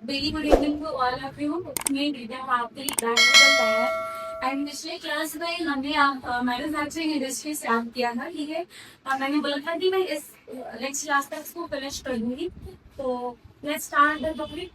Very good evening to all of you. मैं विद्या आपके बैंगलोर है एंड पिछले क्लास में हमने मैन्युफैक्चरिंग इंडस्ट्री स्टार्ट किया था, ठीक है। मैंने बोला था कि मैं इस नेक्स्ट क्लास तक इसको फिनिश कर दूंगी। तो लेट्स स्टार्ट द टॉपिक।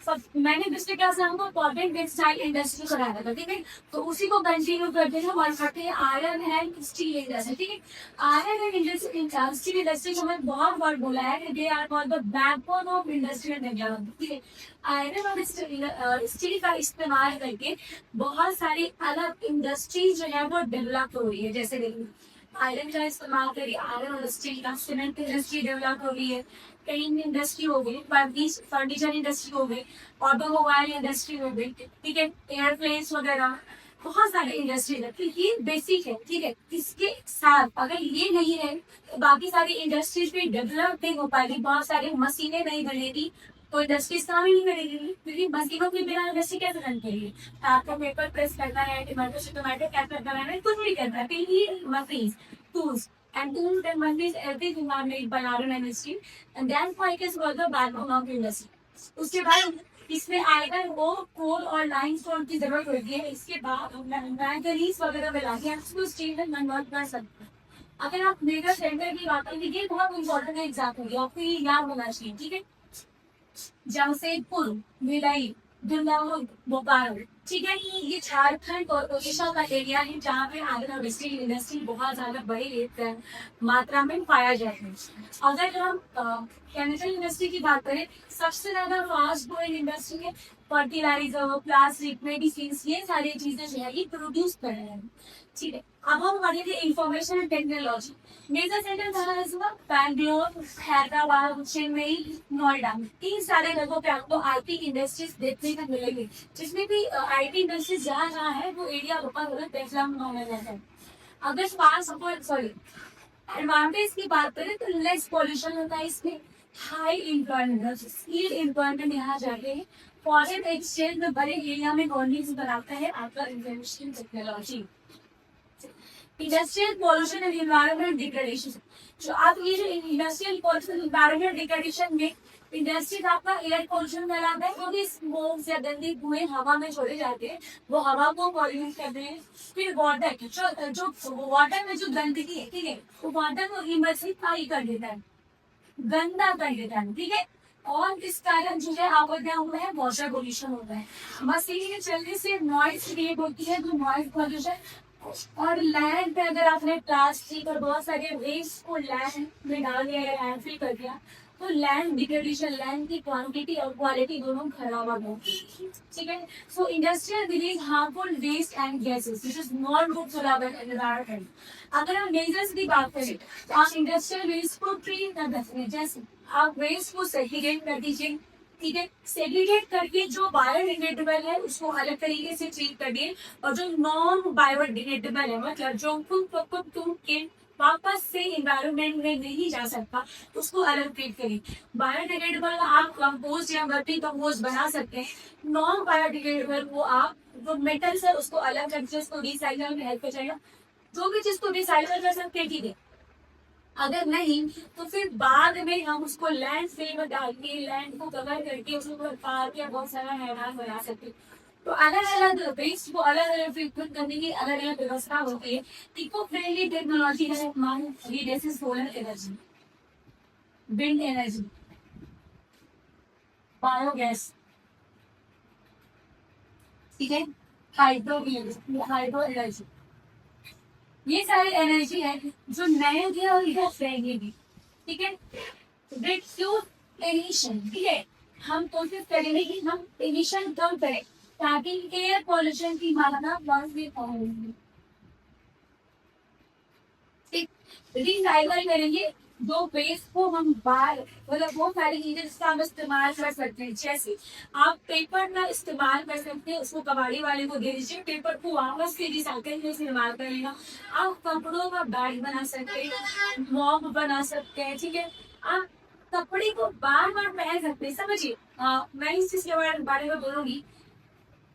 सब मैंने पिछले क्लास में हमको कॉटन टेक्सटाइल इंडस्ट्री कराया था, ठीक है। तो उसी को कंटिन्यू करते हैं और करते हैं आयरन एंड स्टील इंडस्ट्री, ठीक है। आयरन एंड स्टील इंडस्ट्री को हमें बहुत बार बोला है कि they are called the backbone of industrial development, ठीक है। आयरन और स्टील का इस्तेमाल करके बहुत सारी अलग इंडस्ट्री जो है वो डेवलप हो रही है। जैसे देखिए, आयरन का इस्तेमाल करिए, आयरन और स्टील का सीमेंट इंडस्ट्री डेवलप हो रही है, पेंट इंडस्ट्री हो गई, फर्नीचर इंडस्ट्री हो गई, ऑटोमोबाइल इंडस्ट्री हो गई, ठीक है, एयरप्लेन्स वगैरह, बहुत सारे इंडस्ट्री है। तो ये बेसिक है, ठीक है। इसके साथ अगर ये नहीं है तो बाकी सारी इंडस्ट्रीज भी डेवलप नहीं हो पाएगी, बहुत सारी मशीनें नहीं बनेगी, तो इंडस्ट्रीज काम ही नहीं करेगी, क्योंकि मशीनों के बिना इंडस्ट्री कैसे रन करेगी। आपको पेपर प्रेस करना है, टमाटो से टमाटो कैप्चर करना है, कुछ भी करना है, machine tools and tools and machines everything are made by iron and steel, and that's why it is called the backbone of industry. उसके बाद इसमें आयरन वो कोल और लाइमस्टोन की जरूरत होती है। इसके बाद मैंगनीज वगैरह मिला के हम इसको स्टील में कन्वर्ट कर सकते हैं। अगर आप मेगा सेंटर की बात करें, ये बहुत इंपॉर्टेंट एग्जाम्पल है, आपको ये याद होना चाहिए, ठीक है। जमशेदपुर, भिलाई, दुर्गापुर, बोकारो, ठीक है। ये झारखंड और ओडिशा का एरिया है जहाँ पे आयरन और स्टील इंडस्ट्री बहुत ज्यादा बड़ी मात्रा में पाया जाता है। अगर हम केमिकल इंडस्ट्री की बात करें, सबसे ज्यादा फास्ट ग्रोइंग इंडस्ट्री है फर्टिलाइजर, प्लास्टिक, मेडिसिन, ये सारी चीजें जो है ये प्रोड्यूस कर रहे हैं, ठीक है। अब हम बढ़ेंगे information and technology. Major centre कहाँ है इसमें? बैंगलोर, हैदराबाद, चेन्नई, नोएडा, इन सारे जगहों पे आपको आईटी इंडस्ट्रीज देखने को मिलेगी। जिसमें भी आईटी इंडस्ट्रीज जहाँ जहाँ है वो एरिया बहुत डेवलप होने जाता है। अगर सॉरी एडवांटेज की बात करें तो लेस पॉल्यूशन होता है इसमें, हाई एम्प्लॉयमेंट, स्किल एम्प्लॉयमेंट यहाँ जाके फॉरेन एक्सचेंज में बड़े एरिया में गवर्नमेंट बनाता है आपका information technology. Industrial pollution and environment degradation, जो आप ये जो इंडस्ट्रियल पॉल्यूशन एनवायरमेंट डिग्रेडेशन में इंडस्ट्री का आपका एयर पॉल्यूशन फैलाता है, क्योंकि स्मोक या गंदे धुएं हवा में छोड़े जाते हैं, वो हवा को पॉल्यूट करते हैं। फिर वाटर जो वाटर में जो गंदगी है, ठीक है, वो वाटर को इमर्सिफाई कर देता है, गंदा कर देता है, ठीक है। और इस कारण जो है आपका क्या हुआ है, वाटर पोल्यूशन होता है। मशीन के चलने से नॉइज क्रिएट होती है, तो नॉइज पोल्यूशन। और लैंड पे अगर आपने प्लास्टिक और बहुत सारे वेस्ट को लैंड में डाल दिया या लैंडफिल कर दिया, तो लैंड डिग्रेडेशन, लैंड की क्वांटिटी और क्वालिटी दोनों खराब होगी, ठीक है। So industrial release harmful waste and gases which is not good for our environment. अगर हम मेजर्स की बात करें तो आप इंडस्ट्रियल वेस्ट को ट्रीट कर सकते हैं। जैसे आप वेस्ट को सेग्रीगेट कर दीजिए, ठीक है। सेग्रीगेट करके जो बायोडिग्रेडेबल है उसको अलग तरीके से ट्रीट करिए, और जो नॉन बायोडिग्रेडेबल है, मतलब जो तुम के वापस से इन्वायरमेंट में नहीं जा सकता, उसको अलग ट्रीट करिए। बायोडिग्रेडेबल आप कंपोस्ट या वर्मी कंपोस्ट बना सकते हैं। नॉन बायोडिग्रेडेबल वो आप जो मेटल्स है उसको अलग करके उसको रिसाइकल में हेल्प कर जाएगा। जो भी चीज को रिसाइकल कर सकते हैं, ठीक है। अगर नहीं तो फिर बाद में हम उसको लैंड फिल में डाल के लैंड को कवर करके उसको पार के बहुत सारा हैरान बना सकते। तो अलग अलग वेस्ट को अलग अलग ट्रीटमेंट करने की अलग अलग व्यवस्था होती है। इको फ्रेंडली टेक्नोलॉजी है मान ये जैसे solar energy, wind energy, biogas, ठीक है, हाइड्रो एनर्जी, ये सारी एनर्जी है जो नए भी और इधर रहेंगी, ठीक है। रिड्यूस एमिशन, ठीक है। हम कोशिश करेंगे कि हम एमिशन कम करें ताकि एयर पॉल्यूशन की मात्रा बढ़ भी पाएगी, ठीक। रिसाइकल करेंगे जो वेस्ट को हम बाहर, मतलब वो सारी चीजें जिसका हम इस्तेमाल कर सकते हैं। जैसे आप पेपर का इस्तेमाल कर सकते हैं, उसको कबाड़ी वाले को दे दीजिए, पेपर को वापस से रिसाइकल में इस्तेमाल करेगा। आप कपड़ों का बैग बना सकते हैं, मॉप बना सकते हैं, ठीक है। आप कपड़े को बार बार पहन सकते हैं, समझिए। मैं इस चीज के बारे में बोलूंगी।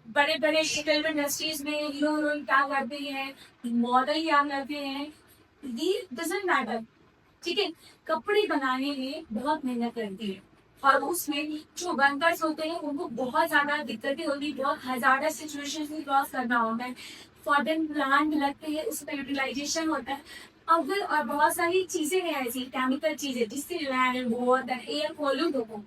बड़े बड़े फिल्म इंडस्ट्रीज में हीरो हीरोइन क्या करते हैं, मॉडल क्या करते हैं, ये डजेंट मैटर, ठीक है। कपड़े बनाने में बहुत मेहनत लगती है, और उसमें जो वर्कर्स होते हैं उनको बहुत ज्यादा दिक्कतें होती है, बहुत हजार सिचुएशन भी क्रॉस करना होता है, फॉर्डन प्लांट लगते हैं, उसमें यूटिलाइजेशन होता है। अगर और बहुत सारी चीजें हैं ऐसी केमिकल चीजें जिससे लैंड वाटर एयर पॉल्यूट होता है।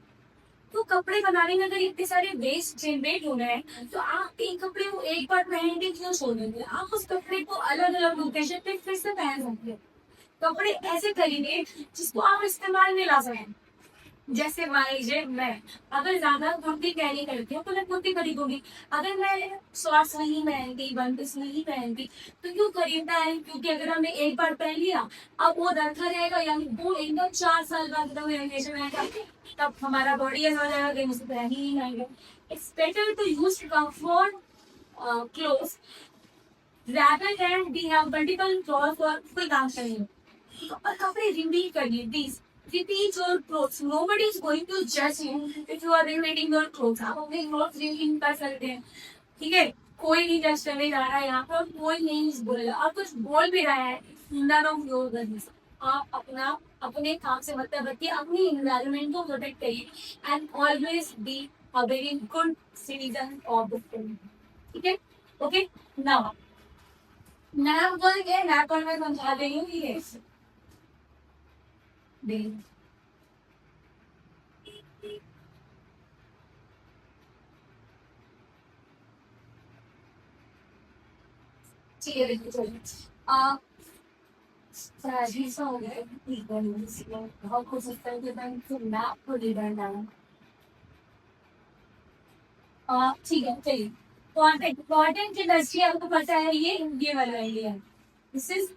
तो कपड़े बनाने में अगर इतने सारे वेस्ट जनरेट हो रहे हैं तो आप एक कपड़े को एक बार पहन के क्यों छोड़ देंगे, आप उस कपड़े को अलग अलग लोकेशन पे फिर से पहन सकते हो। कपड़े ऐसे खरीदे जिसको आप इस्तेमाल में ला सकें। जैसे मान लीजिए मैं अगर ज्यादा कुर्ती कैरी करती हूँ तो मैं कुर्ती खरीदूंगी। अगर मैं शॉर्ट्स नहीं पहनती, वन पीस नहीं पहनती, तो क्यों खरीदना है? क्योंकि अगर हमने एक बार पहन लिया अब वो रखा रहेगा, यानी वो एकदम 4 साल बाद एकदम रिलेशन रहेगा, तब हमारा बॉडी ऐसा हो जाएगा कि मुझे पहन ही नहीं आएगा। It's better to use comfort clothes rather than we have multiple clothes for full काम करेंगे। और कपड़े रिपीट करिए please, repeat your clothes. Nobody is going to judge you if you are repeating your clothes. आप अपने clothes repeat कर सकते हैं, ठीक है? कोई नहीं जज करने जा रहा है यहाँ पर, कोई नहीं बोलेगा। आप कुछ बोल भी रहा है, none of your business. आप अपना अपने काम से मतलब रखिए, अपनी एनवायरमेंट को प्रोटेक्ट करिए and always be a very good citizen of the world, ठीक है? ओके, नाउ नैप करके नैप पर मैं समझा रही हूँ ये देख। ठीक है, देखो चलिए ऐसा हो गया है, ठीक है, बहुत हो सकता है कि मैं तो मैप को ले डालूं। ठीक है चलिए, कॉन्टेंट कॉन्टेंट इंडस्ट्री आपको पता है, ये वाला आइडिया है। दिस इज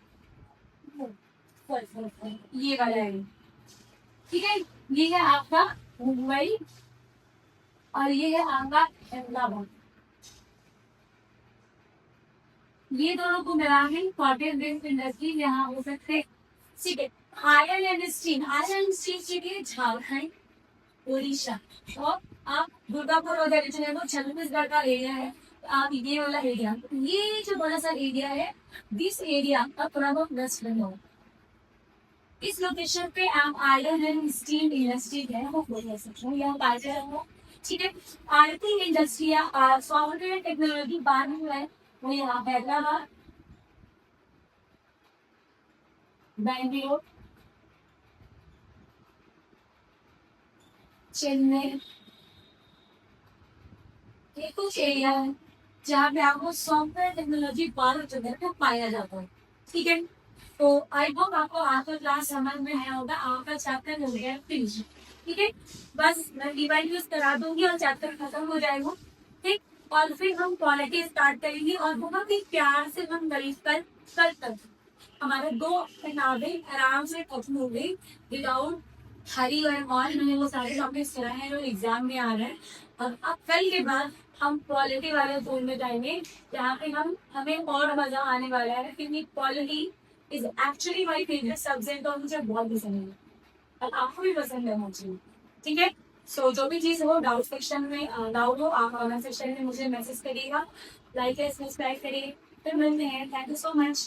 ये वाला है, ठीक है? ये है आपका मुंबई और ये है आपका अहमदाबाद। ये दोनों को मिला के कॉटन बेस्ड इंडस्ट्री यहाँ हो सकते हैं, ठीक है? Iron and steel, iron and steel city Jharkhand, Orissa. और आप दुर्गापुर वगैरह चले तो छत्तीसगढ़ का एरिया है, तो आप ये वाला एरिया, ये जो बड़ा सा एरिया है, दिस एरिया का थोड़ा बहुत वेस्ट बंगाल। इस लोकेशन पे आप आयरन एंड स्टील इंडस्ट्री है वो बोल सकते हो, यहाँ बाजार है, ठीक है? आरती इंडस्ट्री सॉफ्टवेयर टेक्नोलॉजी बार में है, वो यहाँ हैदराबाद, बैंगलोर, चेन्नई, ये कुछ एरिया है जहाँ पे आपको सॉफ्टवेयर टेक्नोलॉजी बारह जगह पे पाया जाता है, ठीक है? तो आई होप आपको आपका क्लास समझ में आया होगा, आपका चैप्टर हो गया फिनिश, ठीक है? बस मैं डिवाइड यूज करा दूंगी और चैप्टर खत्म हो जाएगा, ठीक? और फिर हम क्वालिटी स्टार्ट करेंगे और बहुत ही प्यार से हम गरीब पर कल तक हमारे 2 किताबें आराम से खत्म हो गई विदाउट हरी और ऑल। मैंने वो सारे टॉपिक्स कराए हैं जो एग्जाम में आ रहे हैं। और अब कल के बाद हम क्वालिटी वाले जोन में जाएंगे जहाँ पे हमें और मजा आने वाला है, क्योंकि quality is actually my favourite subject और मुझे बहुत पसंद है और आपको भी पसंद है मुझे, ठीक है? सो जो भी चीज़ हो डाउट सेक्शन में डाउट हो आप कमेंट सेक्शन में मुझे मैसेज करिएगा, लाइक है सब्सक्राइब करिए, फिर मिलते हैं। Thank you so much.